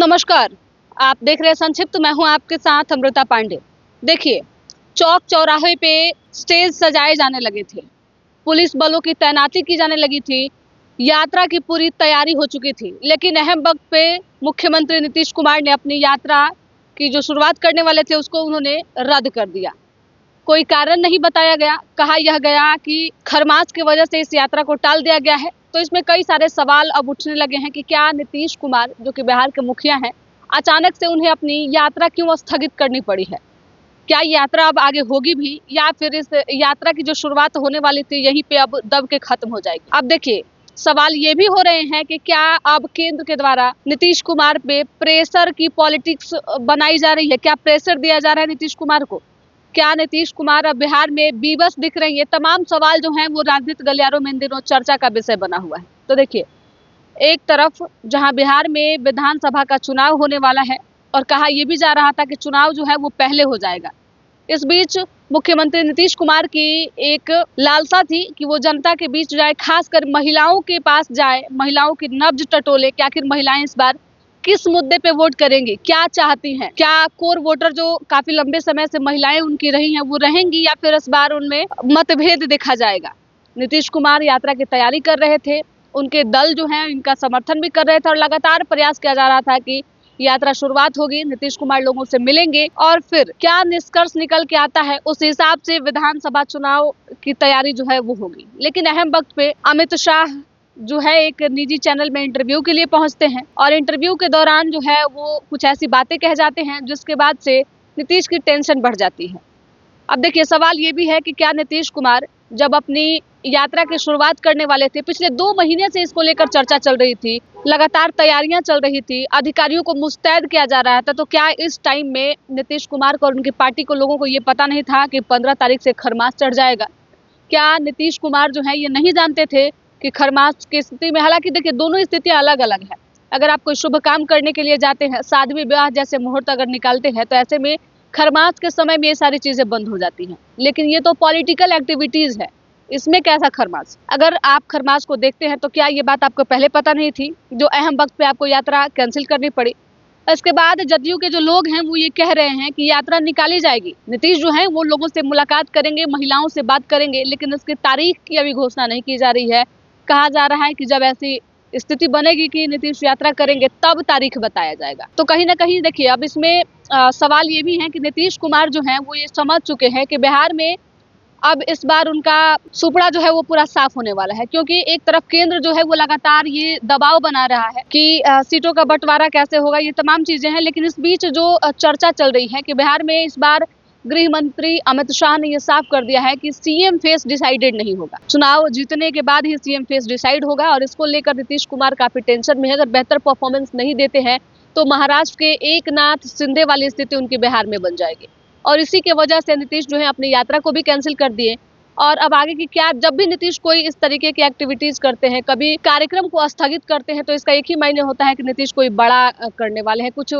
नमस्कार, आप देख रहे हैं संक्षिप्त। मैं हूं आपके साथ अमृता पांडे। देखिए, चौक चौराहे पे स्टेज सजाए जाने लगे थे, पुलिस बलों की तैनाती की जाने लगी थी, यात्रा की पूरी तैयारी हो चुकी थी। लेकिन अहम वक्त पे मुख्यमंत्री नीतीश कुमार ने अपनी यात्रा की जो शुरुआत करने वाले थे उसको उन्होंने रद्द कर दिया। कोई कारण नहीं बताया गया। कहा यह गया कि खरमास की वजह से इस यात्रा को टाल दिया गया है। तो इसमें कई सारे सवाल अब उठने लगे हैं कि क्या नीतीश कुमार, जो कि बिहार के मुखिया हैं, अचानक से उन्हें अपनी यात्रा क्यों स्थगित करनी पड़ी है? क्या यात्रा अब आगे होगी भी, या फिर इस यात्रा की जो शुरुआत होने वाली थी यहीं पे अब दब के खत्म हो जाएगी? अब देखिए, सवाल ये भी हो रहे हैं कि क्या अब केंद्र के द्वारा नीतीश कुमार पे प्रेशर की पॉलिटिक्स बनाई जा रही है? क्या प्रेशर दिया जा रहा है नीतीश कुमार को? क्या नीतीश कुमार अब बिहार में बीबस दिख रही है? तमाम सवाल जो हैं वो राजनीतिक गलियारों में इन दिनों चर्चा का विषय बना हुआ है। तो देखिए, एक तरफ जहां बिहार में विधानसभा का चुनाव होने वाला है और कहा यह भी जा रहा था कि चुनाव जो है वो पहले हो जाएगा। इस बीच मुख्यमंत्री नीतीश कुमार की एक लालसा थी कि वो जनता के बीच जाए, खासकर महिलाओं के पास जाए, महिलाओं की नब्ज टटोले कि आखिर महिलाएं इस बार किस मुद्दे पे वोट करेंगी, क्या चाहती हैं, क्या कोर वोटर जो काफी लंबे समय से महिलाएं उनकी रही हैं वो रहेंगी, या फिर इस बार उनमें मतभेद देखा जाएगा। नीतीश कुमार यात्रा की तैयारी कर रहे थे, उनके दल जो है इनका समर्थन भी कर रहे थे और लगातार प्रयास किया जा रहा था कि यात्रा शुरुआत होगी, नीतीश कुमार लोगों से मिलेंगे और फिर क्या निष्कर्ष निकल के आता है उस हिसाब से विधानसभा चुनाव की तैयारी जो है वो होगी। लेकिन अहम वक्त पे अमित शाह जो है एक निजी चैनल में इंटरव्यू के लिए पहुंचते हैं और इंटरव्यू के दौरान जो है वो कुछ ऐसी बातें कह जाते हैं जिसके बाद से नीतीश की टेंशन बढ़ जाती है। अब देखिए, सवाल ये भी है कि क्या नीतीश कुमार जब अपनी यात्रा की शुरुआत करने वाले थे, पिछले 2 महीने से इसको लेकर चर्चा चल रही थी, लगातार तैयारियां चल रही थी, अधिकारियों को मुस्तैद किया जा रहा था, तो क्या इस टाइम में नीतीश कुमार को और उनकी पार्टी को लोगों को ये पता नहीं था कि 15 तारीख से खरमास चढ़ जाएगा? क्या नीतीश कुमार जो है ये नहीं जानते थे कि खरमास की स्थिति में, हालांकि देखिए दोनों स्थितियां अलग अलग है। अगर आप कोई शुभ काम करने के लिए जाते हैं, शादी विवाह जैसे मुहूर्त अगर निकालते हैं, तो ऐसे में खरमास के समय में ये सारी चीजें बंद हो जाती हैं। लेकिन ये तो पॉलिटिकल एक्टिविटीज है, इसमें कैसा खरमास? अगर आप खरमास को देखते हैं तो क्या ये बात आपको पहले पता नहीं थी, जो अहम वक्त पे आपको यात्रा कैंसिल करनी पड़ी? इसके बाद जदयू के जो लोग हैं वो ये कह रहे हैं कि यात्रा निकाली जाएगी, नीतीश जो है वो लोगों से मुलाकात करेंगे, महिलाओं से बात करेंगे, लेकिन इसकी तारीख की अभी घोषणा नहीं की जा रही है। कहा जा रहा है कि जब ऐसी स्थिति बनेगी कि नीतीश यात्रा करेंगे तब तारीख बताया जाएगा। तो कहीं ना कहीं देखिए, अब इसमें सवाल ये भी है कि नीतीश कुमार जो हैं वो ये समझ चुके हैं कि बिहार में अब इस बार उनका सुपड़ा जो है वो पूरा साफ होने वाला है, क्योंकि एक तरफ केंद्र जो है वो लगातार ये दबाव बना रहा है कि सीटों का बंटवारा कैसे होगा, ये तमाम चीजें हैं। लेकिन इस बीच जो चर्चा चल रही है कि बिहार में इस बार गृह मंत्री अमित शाह ने यह साफ कर दिया है कि सीएम फेस डिसाइडेड नहीं होगा, चुनाव जीतने के बाद ही सीएम फेस डिसाइड होगा। और इसको लेकर नीतीश कुमार काफी टेंशन में है। अगर बेहतर परफॉर्मेंस नहीं देते हैं तो महाराष्ट्र के एकनाथ शिंदे वाली स्थिति उनकी बिहार में बन जाएगी। और इसी के वजह से नीतीश जो है अपनी यात्रा को भी कैंसिल कर दिए। और अब आगे की क्या, जब भी नीतीश कोई इस तरीके की एक्टिविटीज करते हैं, कभी कार्यक्रम को स्थगित करते हैं, तो इसका एक ही मायने होता है कि नीतीश कोई बड़ा करने वाले हैं, कुछ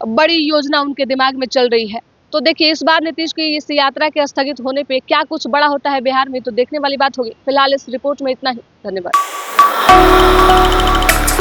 बड़ी योजना उनके दिमाग में चल रही है। तो देखिए, इस बार नीतीश की इस यात्रा के स्थगित होने पे क्या कुछ बड़ा होता है बिहार में, तो देखने वाली बात होगी। फिलहाल इस रिपोर्ट में इतना ही। धन्यवाद।